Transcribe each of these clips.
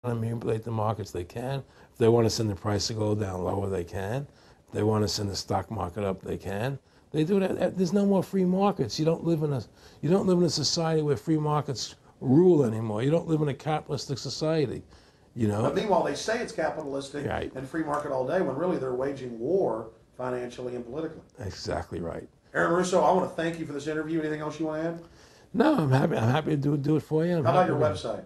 to manipulate the markets, they can. If they want to send the price to go down lower, they can. If they want to send the stock market up, they can. They do that. There's no more free markets. You don't live in a society where free markets rule anymore. You don't live in a capitalistic society. You know. But meanwhile, they say it's capitalistic right. and free market all day, when really they're waging war financially and politically. Exactly right. Aaron Russo, I want to thank you for this interview. Anything else you want to add? No, I'm happy to do it for you. How about your website?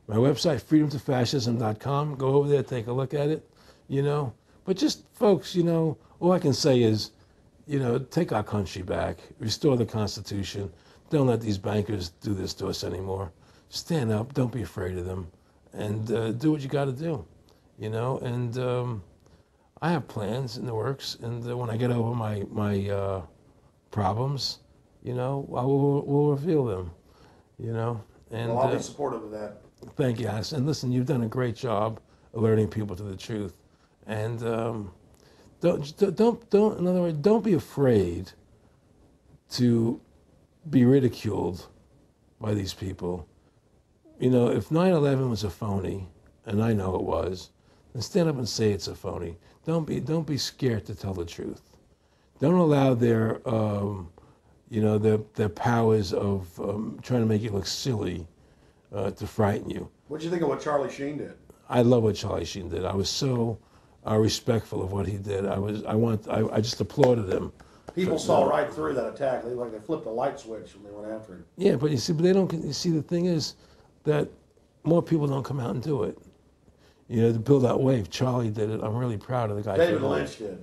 My website, freedomtofascism.com. Go over there, take a look at it, you know. But just, folks, you know, all I can say is, you know, take our country back, restore the Constitution. Don't let these bankers do this to us anymore. Stand up, don't be afraid of them, and do what you got to do, you know. And I have plans in the works, and when I get over my problems, you know, we'll reveal them, you know. And well, I'll be supportive of that. Thank you, Alex. And listen, you've done a great job alerting people to the truth. And in other words, don't be afraid to be ridiculed by these people. You know, if 9/11 was a phony, and I know it was, then stand up and say it's a phony. Don't be scared to tell the truth. Don't allow their you know, their powers of trying to make you look silly to frighten you. What do you think of what Charlie Sheen did? I love what Charlie Sheen did. I was so respectful of what he did. I just applauded him. People saw right through that attack. They flipped a light switch when they went after him. Yeah, but they don't. You see, the thing is that more people don't come out and do it. You know, to build that wave. Charlie did it. I'm really proud of the guy. David Lynch did.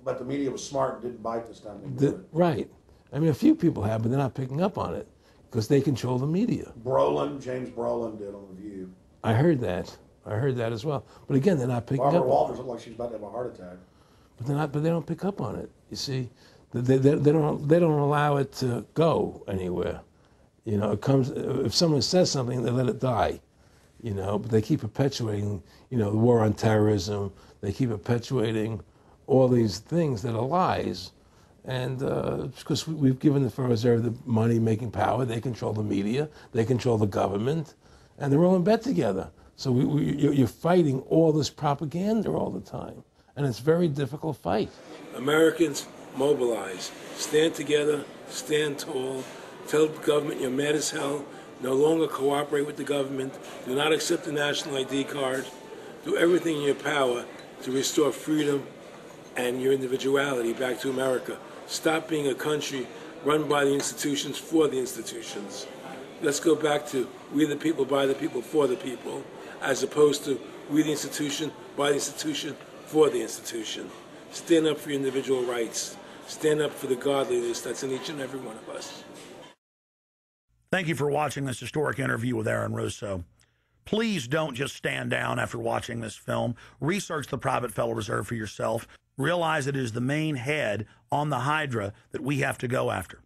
But the media was smart and didn't bite this time. Right. I mean, a few people have, but they're not picking up on it because they control the media. James Brolin did on The View. I heard that as well. But again, they're not picking up. Barbara Walters looked like she's about to have a heart attack. But they don't pick up on it. You see, they don't allow it to go anywhere. You know, it comes if someone says something, they let it die. You know, but they keep perpetuating, you know, the war on terrorism. They keep perpetuating all these things that are lies. And because we've given the Federal Reserve the money-making power, they control the media, they control the government, and they're all in bed together. So you're fighting all this propaganda all the time, and it's a very difficult fight. Americans, mobilize. Stand together, stand tall. Tell the government you're mad as hell. No longer cooperate with the government. Do not accept the national ID card. Do everything in your power to restore freedom and your individuality back to America. Stop being a country run by the institutions for the institutions. Let's go back to we the people, by the people, for the people, as opposed to we the institution, by the institution, for the institution. Stand up for your individual rights. Stand up for the godliness that's in each and every one of us. Thank you for watching this historic interview with Aaron Russo. Please don't just stand down after watching this film. Research the Private Federal Reserve for yourself. Realize it is the main head on the Hydra that we have to go after.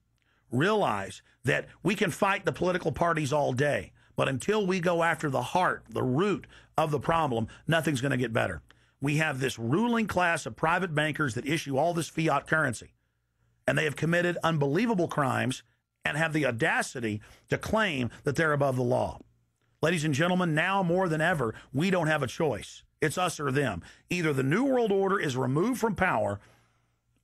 Realize that we can fight the political parties all day, but until we go after the heart, the root of the problem, nothing's going to get better. We have this ruling class of private bankers that issue all this fiat currency, and they have committed unbelievable crimes and have the audacity to claim that they're above the law. Ladies and gentlemen, now more than ever, we don't have a choice. It's us or them. Either the New World Order is removed from power,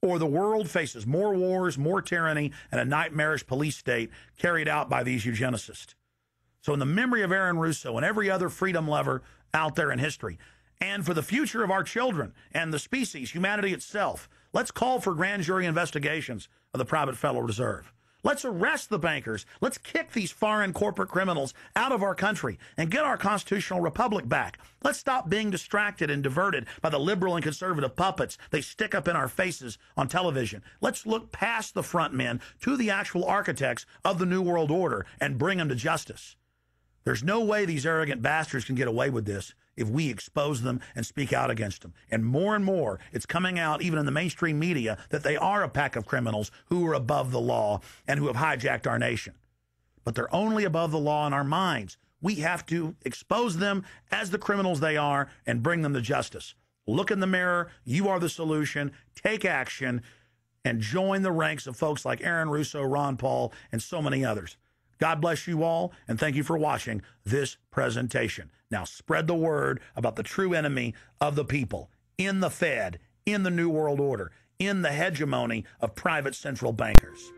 or the world faces more wars, more tyranny, and a nightmarish police state carried out by these eugenicists. So in the memory of Aaron Russo and every other freedom lover out there in history, and for the future of our children and the species, humanity itself, let's call for grand jury investigations of the Private Federal Reserve. Let's arrest the bankers. Let's kick these foreign corporate criminals out of our country and get our constitutional republic back. Let's stop being distracted and diverted by the liberal and conservative puppets they stick up in our faces on television. Let's look past the front men to the actual architects of the New World Order and bring them to justice. There's no way these arrogant bastards can get away with this if we expose them and speak out against them. And more, it's coming out even in the mainstream media that they are a pack of criminals who are above the law and who have hijacked our nation. But they're only above the law in our minds. We have to expose them as the criminals they are and bring them to justice. Look in the mirror. You are the solution. Take action and join the ranks of folks like Aaron Russo, Ron Paul, and so many others. God bless you all, and thank you for watching this presentation. Now spread the word about the true enemy of the people in the Fed, in the New World Order, in the hegemony of private central bankers.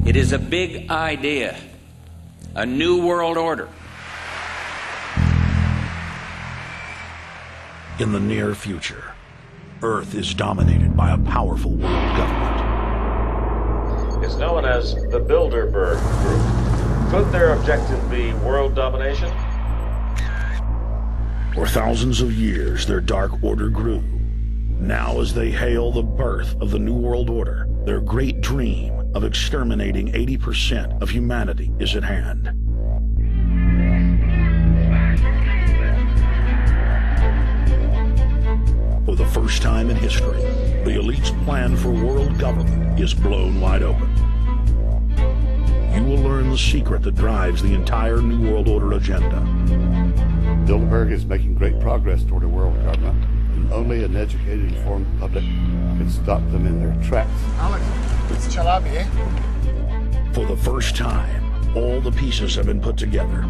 It is a big idea, a new world order. In the near future, Earth is dominated by a powerful world government. It's known as the Bilderberg Group. Could their objective be world domination? For thousands of years, their dark order grew. Now, as they hail the birth of the New World Order, their great dream of exterminating 80% of humanity is at hand. For the first time in history, the elite's plan for world government is blown wide open. You will learn the secret that drives the entire New World Order agenda. Bilderberg is making great progress toward a world government, and only an educated, informed public can stop them in their tracks. Alex, it's Chalabi, eh? For the first time, all the pieces have been put together.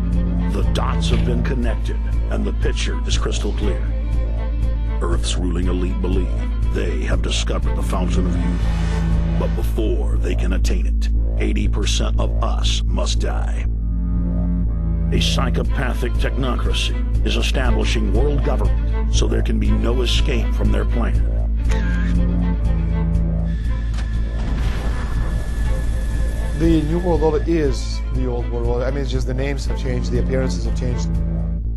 The dots have been connected, and the picture is crystal clear. Earth's ruling elite believe they have discovered the fountain of youth. But before they can attain it, 80% of us must die. A psychopathic technocracy is establishing world government so there can be no escape from their plan. The New World Order is the old world order. I mean, it's just the names have changed, the appearances have changed.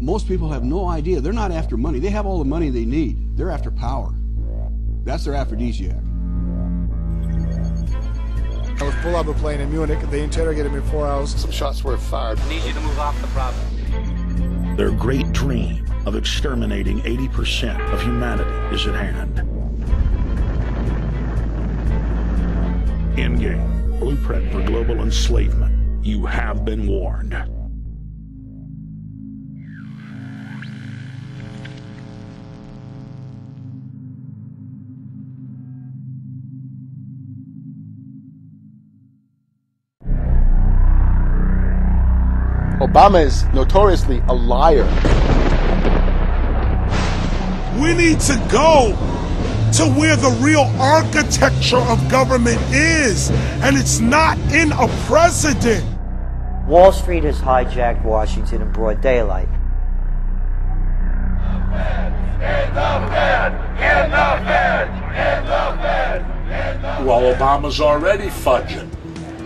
Most people have no idea. They're not after money. They have all the money they need. They're after power. That's their aphrodisiac. I was pulled out of a plane in Munich. They interrogated me 4 hours. Some shots were fired. I need you to move off the property. Their great dream of exterminating 80% of humanity is at hand. Endgame. Blueprint for global enslavement. You have been warned. Obama is notoriously a liar. We need to go to where the real architecture of government is, and it's not in a president. Wall Street has hijacked Washington in broad daylight. Well, Obama's already fudging.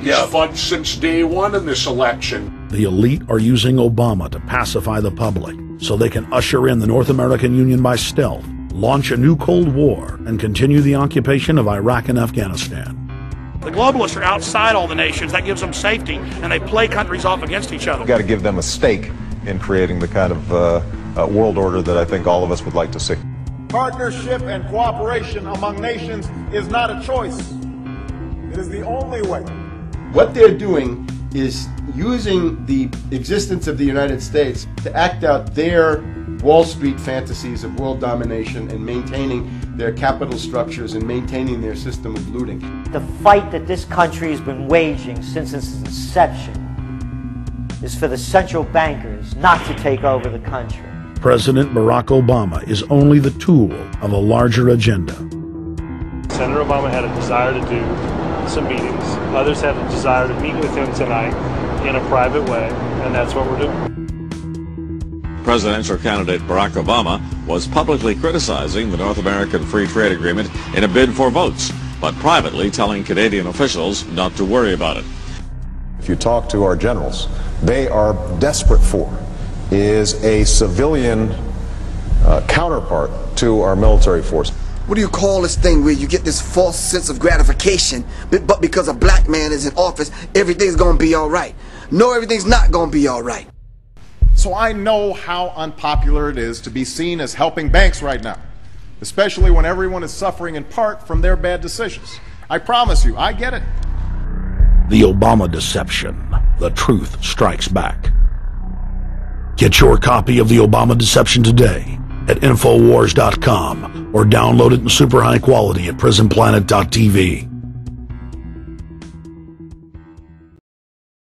He's fudged since day one in this election. The elite are using Obama to pacify the public so they can usher in the North American Union by stealth, launch a new Cold War, and continue the occupation of Iraq and Afghanistan. The globalists are outside all the nations. That gives them safety, and they play countries off against each other. We've got to give them a stake in creating the kind of world order that I think all of us would like to see. Partnership and cooperation among nations is not a choice. It is the only way. What they're doing is using the existence of the United States to act out their Wall Street fantasies of world domination and maintaining their capital structures and maintaining their system of looting. The fight that this country has been waging since its inception is for the central bankers not to take over the country. President Barack Obama is only the tool of a larger agenda. Senator Obama had a desire to do some meetings. Others had a desire to meet with him tonight in a private way, and that's what we're doing. Presidential candidate Barack Obama was publicly criticizing the North American Free Trade Agreement in a bid for votes, but privately telling Canadian officials not to worry about it. if you talk to our generals, they are desperate for is a civilian counterpart to our military force. What do you call this thing where you get this false sense of gratification, but because a black man is in office, everything's gonna be all right? No, everything's not gonna be all right. So I know how unpopular it is to be seen as helping banks right now, especially when everyone is suffering in part from their bad decisions. I promise you, I get it. The Obama Deception. The Truth Strikes Back. Get your copy of The Obama Deception today at Infowars.com or download it in super high quality at prisonplanet.tv.